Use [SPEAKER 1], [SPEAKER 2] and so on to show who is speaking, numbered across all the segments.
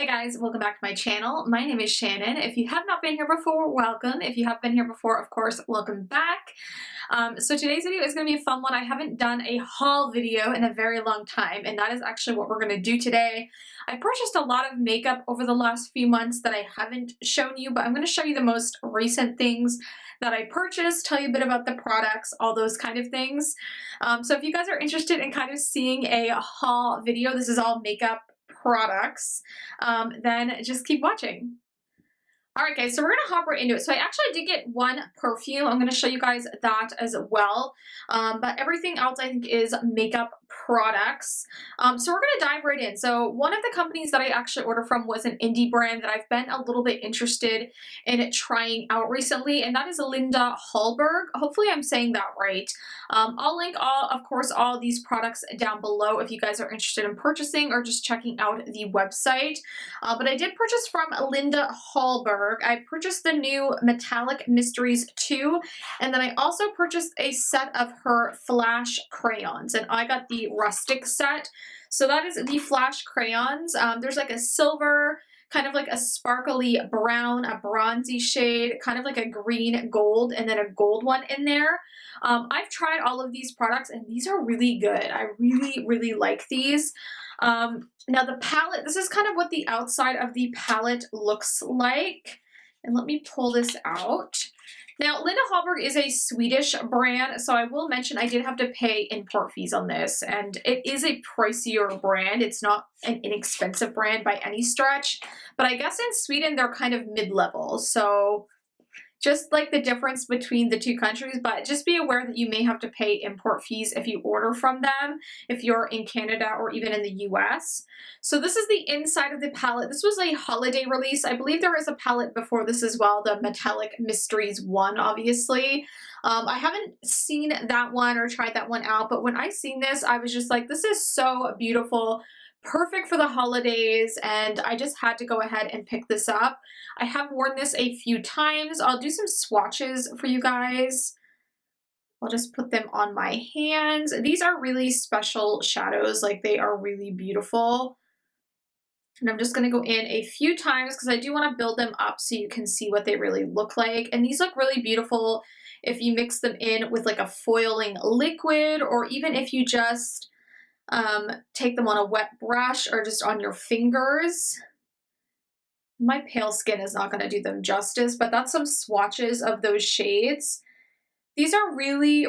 [SPEAKER 1] Hey guys, welcome back to my channel. My name is Shannon. If you have not been here before, welcome. If you have been here before, of course, welcome back. So today's video is going to be a fun one. I haven't done a haul video in a very long time, and that is actually what we're going to do today. I purchased a lot of makeup over the last few months that I haven't shown you, but I'm going to show you the most recent things that I purchased, tell you a bit about the products, all those kind of things. So if you guys are interested in kind of seeing a haul video, this is all makeup products, then just keep watching. Alright guys, so we're going to hop right into it. So I actually did get one perfume. I'm going to show you guys that as well. But everything else I think is makeup products. So we're going to dive right in. So one of the companies that I actually ordered from was an indie brand that I've been a little bit interested in trying out recently, and that is Linda Hallberg. Hopefully I'm saying that right. I'll link of course, all these products down below if you guys are interested in purchasing or just checking out the website. But I did purchase from Linda Hallberg. I purchased the new Metallic Mysteries 2, and then I also purchased a set of her flash crayons, and I got the rustic set. So that is the flash crayons. There's like a silver, kind of like a sparkly brown, a bronzy shade, kind of like a green gold, and then a gold one in there. I've tried all of these products and these are really good. I really like these. Now the palette, this is kind of what the outside of the palette looks like. And let me pull this out. Now, Linda Hallberg is a Swedish brand, so I will mention I did have to pay import fees on this, and it is a pricier brand. It's not an inexpensive brand by any stretch, but I guess in Sweden they're kind of mid-level, so just like the difference between the two countries, but just be aware that you may have to pay import fees if you order from them, if you're in Canada or even in the US. So this is the inside of the palette. This was a holiday release. I believe there was a palette before this as well, the Metallic Mysteries 1, obviously. I haven't seen that one or tried that one out, but when I seen this, I was just like, this is so beautiful. Perfect for the holidays, and I just had to go ahead and pick this up. I have worn this a few times. I'll do some swatches for you guys. I'll just put them on my hands. These are really special shadows, like they are really beautiful. And I'm just going to go in a few times because I do want to build them up so you can see what they really look like. And these look really beautiful if you mix them in with like a foiling liquid, or even if you just take them on a wet brush or just on your fingers. My pale skin is not going to do them justice, but that's some swatches of those shades. These are really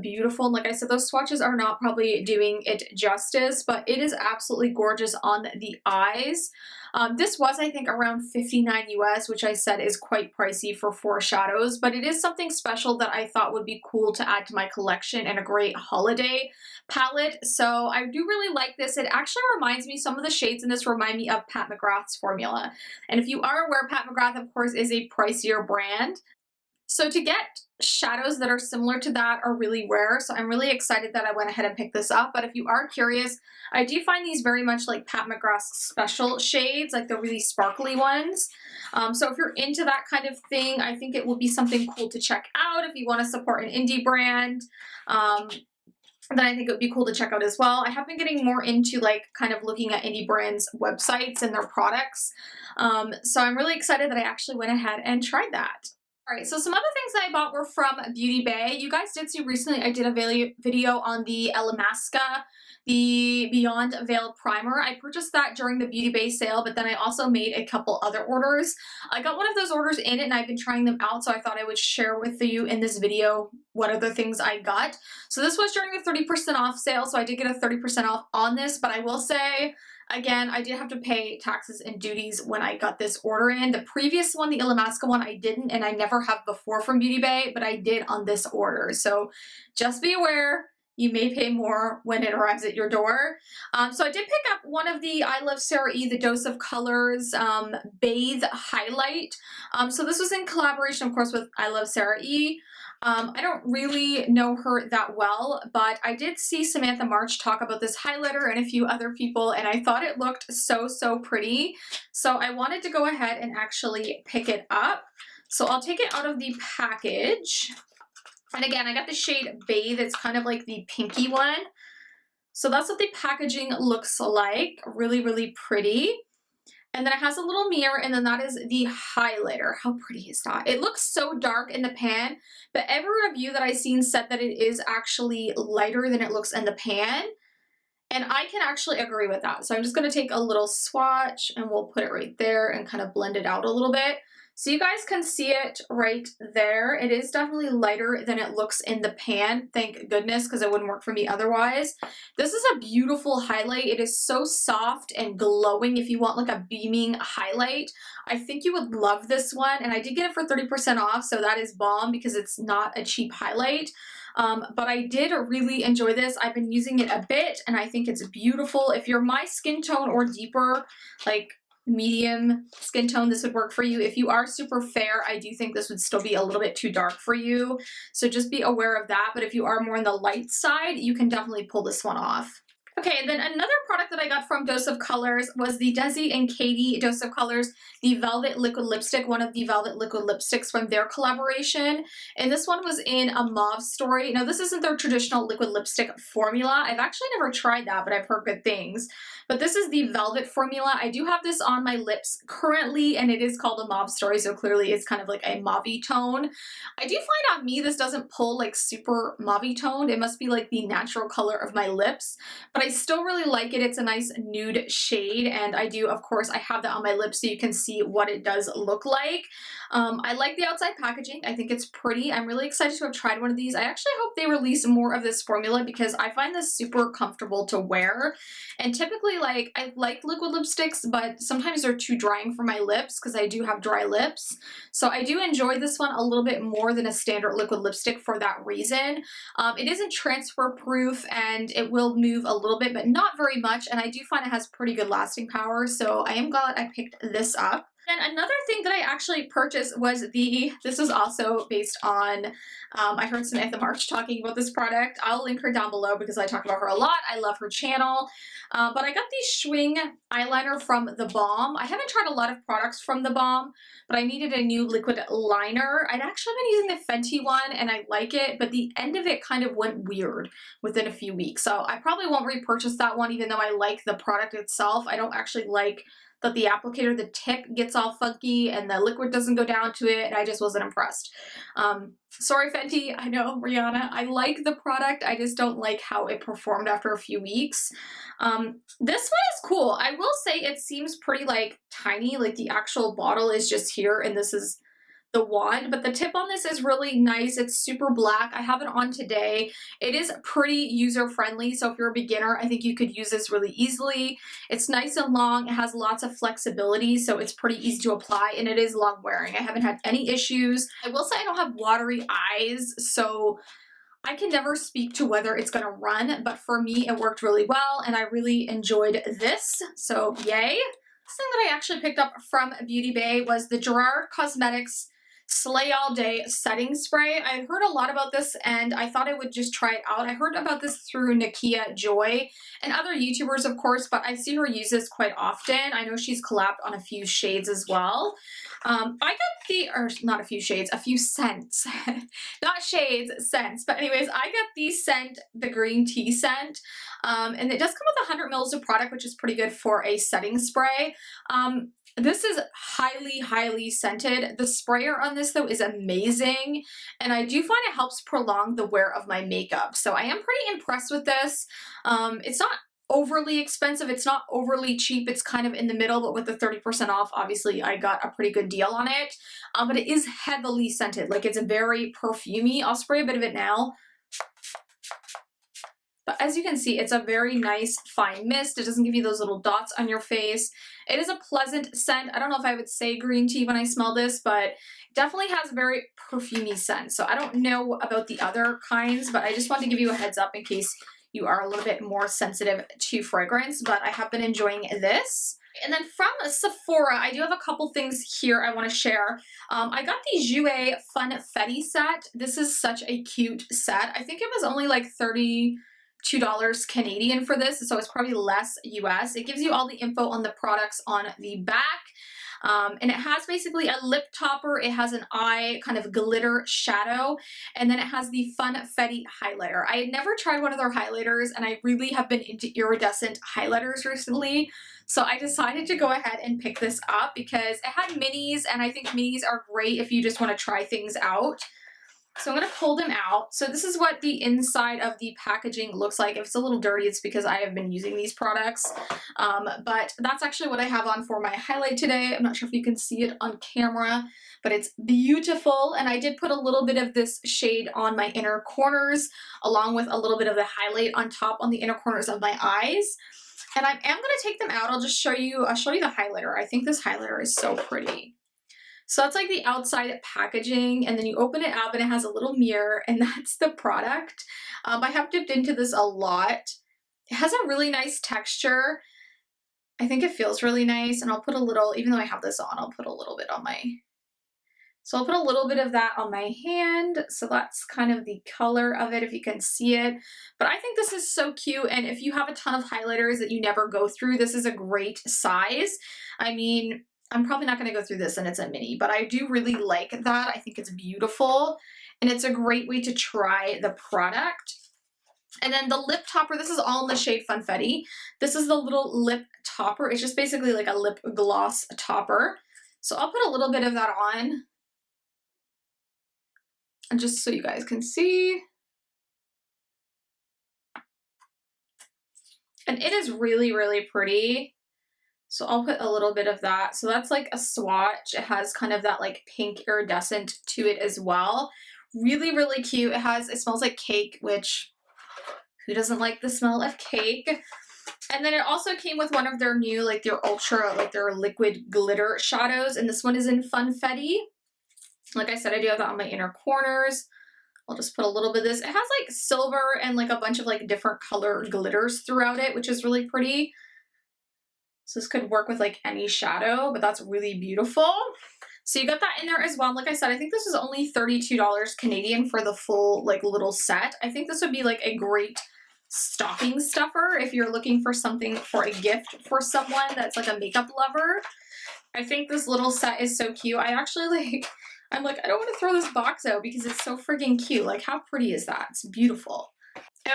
[SPEAKER 1] beautiful. And like I said, those swatches are not probably doing it justice, but it is absolutely gorgeous on the eyes. This was, I think, around $59 US, which I said is quite pricey for 4 shadows, but it is something special that I thought would be cool to add to my collection and a great holiday palette. So I do really like this. It actually reminds me, some of the shades in this remind me of Pat McGrath's formula. And if you are aware, Pat McGrath, of course, is a pricier brand. So to get shadows that are similar to that are really rare, so I'm really excited that I went ahead and picked this up. But if you are curious, I do find these very much like Pat McGrath's special shades, like the really sparkly ones. So if you're into that kind of thing, I think it will be something cool to check out if you want to support an indie brand. Then I think it would be cool to check out as well. I have been getting more into like kind of looking at indie brands' websites and their products. So I'm really excited that I actually went ahead and tried that. All right, so some other things that I bought were from Beauty Bay. You guys did see recently I did a video on the Illamasqua, the Beyond Veil Primer. I purchased that during the Beauty Bay sale, but then I also made a couple other orders. I got one of those orders in and I've been trying them out, so I thought I would share with you in this video what other things I got. So this was during the 30% off sale, so I did get a 30% off on this, but I will say, again, I did have to pay taxes and duties when I got this order in. The previous one, the Illamasqua one, I didn't, and I never have before from Beauty Bay, but I did on this order. So just be aware, you may pay more when it arrives at your door. So I did pick up one of the I Love Sarah E, the Dose of Colors Bathe Highlight. So this was in collaboration, of course, with I Love Sarah E. I don't really know her that well, but I did see Samantha March talk about this highlighter and a few other people, and I thought it looked so pretty. So I wanted to go ahead and actually pick it up. So I'll take it out of the package. And again, I got the shade Bathe. It's kind of like the pinky one. So that's what the packaging looks like. Really pretty. And then it has a little mirror, and then that is the highlighter. How pretty is that? It looks so dark in the pan, but every review that I've seen said that it is actually lighter than it looks in the pan. And I can actually agree with that. So I'm just gonna take a little swatch and we'll put it right there and kind of blend it out a little bit. So you guys can see it right there. It is definitely lighter than it looks in the pan, thank goodness, because it wouldn't work for me otherwise. This is a beautiful highlight. It is so soft and glowing if you want like a beaming highlight. I think you would love this one, and I did get it for 30% off, so that is bomb because it's not a cheap highlight. But I did really enjoy this. I've been using it a bit and I think it's beautiful. If you're my skin tone or deeper, like medium skin tone, this would work for you. If you are super fair, I do think this would still be a little bit too dark for you. So just be aware of that. But if you are more on the light side, you can definitely pull this one off. Okay, and then another product that I got from Dose of Colors was the Desi and Katie Dose of Colors, the Velvet Liquid Lipstick, one of the Velvet Liquid Lipsticks from their collaboration. And this one was in a mauve story. Now, this isn't their traditional liquid lipstick formula. I've actually never tried that, but I've heard good things. But this is the Velvet formula. I do have this on my lips currently, and it is called a mauve story, so clearly it's kind of like a mauve-y tone. I do find on me this doesn't pull like super mauve-y toned. It must be like the natural color of my lips. But I still really like it. It's a nice nude shade, and I do, of course, I have that on my lips so you can see what it does look like. I like the outside packaging. I think it's pretty. I'm really excited to have tried one of these. I actually hope they release more of this formula because I find this super comfortable to wear. And typically, like, I like liquid lipsticks, but sometimes they're too drying for my lips because I do have dry lips. So I do enjoy this one a little bit more than a standard liquid lipstick for that reason. It isn't transfer proof and it will move a little bit, but not very much. And I do find it has pretty good lasting power. So I am glad I picked this up. And another thing that I actually purchased was this is also based on, I heard Samantha March talking about this product. I'll link her down below because I talk about her a lot. I love her channel. But I got the Schwing eyeliner from TheBalm. I haven't tried a lot of products from TheBalm, but I needed a new liquid liner. I'd actually been using the Fenty one and I like it, but the end of it kind of went weird within a few weeks. So I probably won't repurchase that one even though I like the product itself. I don't actually like that the applicator, the tip gets all funky and the liquid doesn't go down to it, and I just wasn't impressed. Sorry Fenty, I know, Rihanna, I like the product, I just don't like how it performed after a few weeks. This one is cool. I will say it seems pretty like tiny, like the actual bottle is just here and this is the wand, but the tip on this is really nice. It's super black. I have it on today. It is pretty user-friendly, so if you're a beginner, I think you could use this really easily. It's nice and long. It has lots of flexibility, so it's pretty easy to apply, and it is long-wearing. I haven't had any issues. I will say I don't have watery eyes, so I can never speak to whether it's gonna run, but for me, it worked really well, and I really enjoyed this, so yay. The thing that I actually picked up from Beauty Bay was the Gerard Cosmetics Slay All Day setting spray. I had heard a lot about this and I thought I would just try it out. I heard about this through Nakia Joy and other YouTubers, of course, but I see her use this quite often. I know she's collabed on a few shades as well. I got or not a few shades, a few scents. Not shades, scents. But anyways, I got the scent, the green tea scent. And it does come with 100 mils of product, which is pretty good for a setting spray. This is highly, highly scented. The sprayer on this though is amazing. And I do find it helps prolong the wear of my makeup. So I am pretty impressed with this. It's not overly expensive. It's not overly cheap. It's kind of in the middle, but with the 30% off, obviously I got a pretty good deal on it. But it is heavily scented. Like it's very perfumey. I'll spray a bit of it now. But as you can see, it's a very nice fine mist. It doesn't give you those little dots on your face. It is a pleasant scent. I don't know if I would say green tea when I smell this, but it definitely has a very perfumey scent. So I don't know about the other kinds, but I just want to give you a heads up in case you are a little bit more sensitive to fragrance, but I have been enjoying this. And then from Sephora, I do have a couple things here I want to share. I got the Jouer Funfetti set. This is such a cute set. I think it was only like $32 Canadian for this, so it's probably less US. It gives you all the info on the products on the back. And it has basically a lip topper, it has an eye kind of glitter shadow, and then it has the Funfetti highlighter. I had never tried one of their highlighters, and I really have been into iridescent highlighters recently, so I decided to go ahead and pick this up because it had minis, and I think minis are great if you just want to try things out. So I'm going to pull them out. So this is what the inside of the packaging looks like. If it's a little dirty, it's because I have been using these products. But that's actually what I have on for my highlight today. I'm not sure if you can see it on camera, but it's beautiful. And I did put a little bit of this shade on my inner corners, along with a little bit of the highlight on top on the inner corners of my eyes. And I am going to take them out. I'll show you the highlighter. I think this highlighter is so pretty. So that's like the outside packaging, and then you open it up and it has a little mirror, and that's the product. I have dipped into this a lot. It has a really nice texture. I think it feels really nice, and I'll put a little, even though I have this on, I'll put a little bit on so I'll put a little bit of that on my hand. So that's kind of the color of it, if you can see it. But I think this is so cute, and if you have a ton of highlighters that you never go through, this is a great size. I mean, I'm probably not going to go through this and it's a mini, but I do really like that. I think it's beautiful, and it's a great way to try the product. And then the lip topper, this is all in the shade Funfetti. This is the little lip topper. It's just basically like a lip gloss topper. So I'll put a little bit of that on, and just so you guys can see. And it is really, really pretty. So I'll put a little bit of that. So that's like a swatch. It has kind of that like pink iridescent to it as well. Really, really cute. It smells like cake, which who doesn't like the smell of cake? And then it also came with one of their new, like their ultra, like their liquid glitter shadows. And this one is in Funfetti. Like I said, I do have that on my inner corners. I'll just put a little bit of this. It has like silver and like a bunch of like different color glitters throughout it, which is really pretty. So this could work with like any shadow, but that's really beautiful. So you got that in there as well. Like I said, I think this is only $32 Canadian for the full like little set. I think this would be like a great stocking stuffer if you're looking for something for a gift for someone that's like a makeup lover. I think this little set is so cute. I'm like, I don't want to throw this box out because it's so freaking cute. Like, how pretty is that? It's beautiful.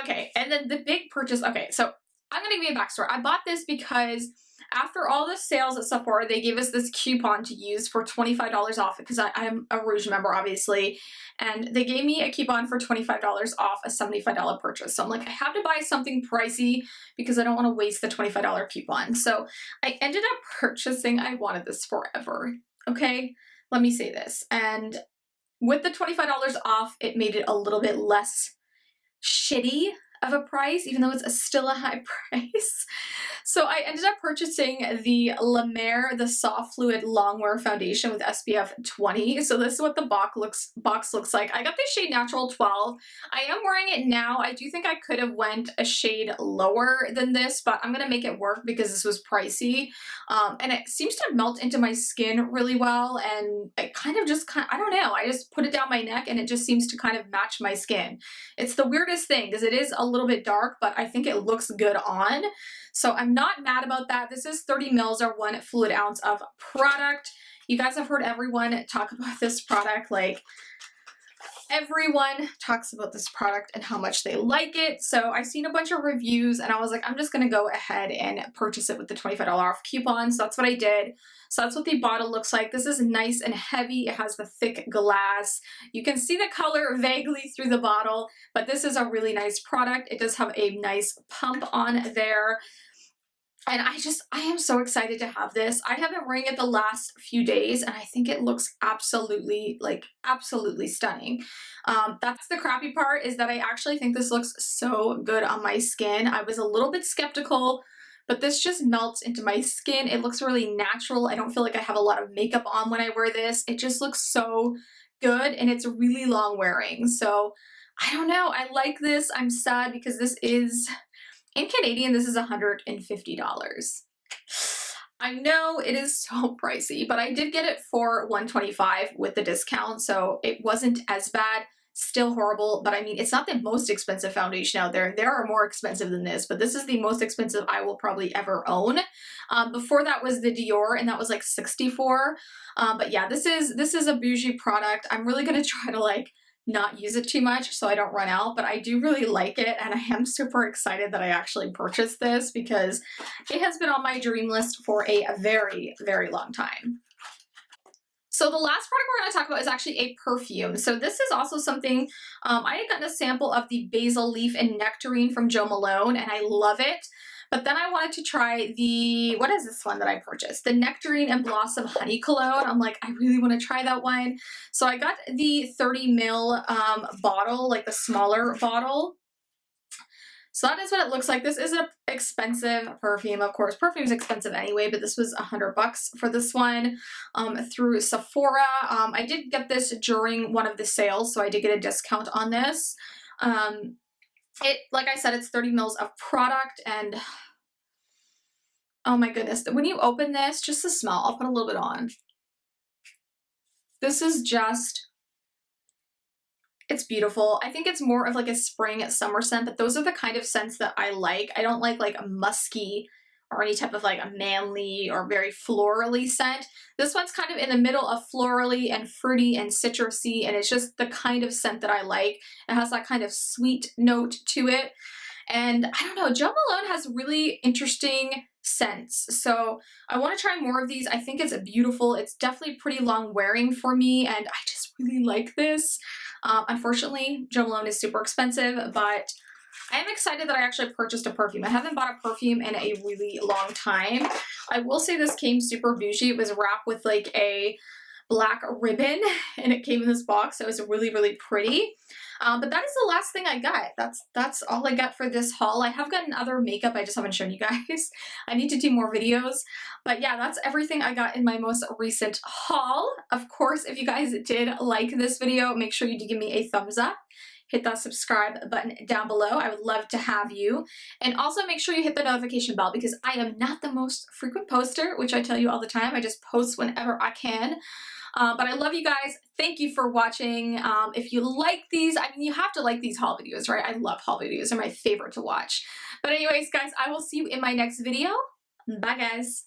[SPEAKER 1] Okay, and then the big purchase. Okay, so I'm going to give you a backstory. I bought this because after all the sales at Sephora, they gave us this coupon to use for $25 off because I'm a Rouge member, obviously, and they gave me a coupon for $25 off a $75 purchase. So I'm like, I have to buy something pricey because I don't want to waste the $25 coupon. So I ended up purchasing, I wanted this forever, okay? Let me say this. And with the $25 off, it made it a little bit less shitty of a price, even though it's still a high price. So I ended up purchasing the La Mer, the Soft Fluid Longwear Foundation with SPF 20. So this is what the box looks like. I got the shade Natural 12. I am wearing it now. I do think I could have went a shade lower than this, but I'm gonna make it work because this was pricey. And it seems to melt into my skin really well, and it kind of I don't know, I just put it down my neck and it just seems to kind of match my skin. It's the weirdest thing because it is a little bit dark, but I think it looks good on. So I'm not mad about that. This is 30 mils or 1 fluid ounce of product. You guys have heard everyone talk about this product. Like, everyone talks about this product and how much they like it. So I've seen a bunch of reviews and I was like, I'm just gonna go ahead and purchase it with the $25 off coupon. So that's what I did. So that's what the bottle looks like. This is nice and heavy. It has the thick glass. You can see the color vaguely through the bottle, but this is a really nice product. It does have a nice pump on there. And I am so excited to have this. I have been wearing it the last few days and I think it looks absolutely stunning. That's the crappy part, is that I actually think this looks so good on my skin. I was a little bit skeptical, but this just melts into my skin. It looks really natural. I don't feel like I have a lot of makeup on when I wear this. It just looks so good, and it's really long wearing. So I don't know. I like this. I'm sad because this is, in Canadian, this is $150. I know it is so pricey, but I did get it for $125 with the discount, so it wasn't as bad. still horrible, but I mean, it's not the most expensive foundation out there. There are more expensive than this, but this is the most expensive I will probably ever own. Before that was the Dior, and that was like $64. But yeah, this is a bougie product. I'm really gonna try to like not use it too much so I don't run out, but I do really like it, and I am super excited that I actually purchased this because it has been on my dream list for a very, very long time. So the last product we're going to talk about is actually a perfume. So this is also something, I had gotten a sample of the Basil Leaf and Nectarine from Jo Malone, and I love it. But then I wanted to try the, what is this one that I purchased? The Nectarine and Blossom Honey Cologne. I'm like, I really want to try that one. So I got the 30 ml bottle, like the smaller bottle. So that is what it looks like. This is an expensive perfume. Of course, perfume's expensive anyway, but this was $100 for this one through Sephora. I did get this during one of the sales, so I did get a discount on this. Like I said, it's 30 mils of product, and oh my goodness, when you open this, just the smell, I'll put a little bit on. This is just, it's beautiful. I think it's more of like a spring summer scent, but those are the kind of scents that I like. I don't like a musky or any type of like a manly or very florally scent. This one's kind of in the middle of florally and fruity and citrusy, and it's just the kind of scent that I like. It has that kind of sweet note to it. And I don't know, Jo Malone has really interesting scents. So I want to try more of these. I think it's beautiful. It's definitely pretty long wearing for me, and I just really like this. Unfortunately, Jo Malone is super expensive, but I am excited that I actually purchased a perfume. I haven't bought a perfume in a really long time. I will say this came super bougie. It was wrapped with like a black ribbon, and it came in this box. So it was really, really pretty. But that is the last thing I got. That's all I got for this haul. I have gotten other makeup, I just haven't shown you guys. I need to do more videos. But yeah, that's everything I got in my most recent haul. Of course, if you guys did like this video, make sure you do give me a thumbs up. Hit that subscribe button down below. I would love to have you. And also make sure you hit the notification bell, because I am not the most frequent poster, which I tell you all the time. I just post whenever I can. But I love you guys. Thank you for watching. If you like these, I mean, you have to like these haul videos, right? I love haul videos. They're my favorite to watch. But anyways, guys, I will see you in my next video. Bye, guys.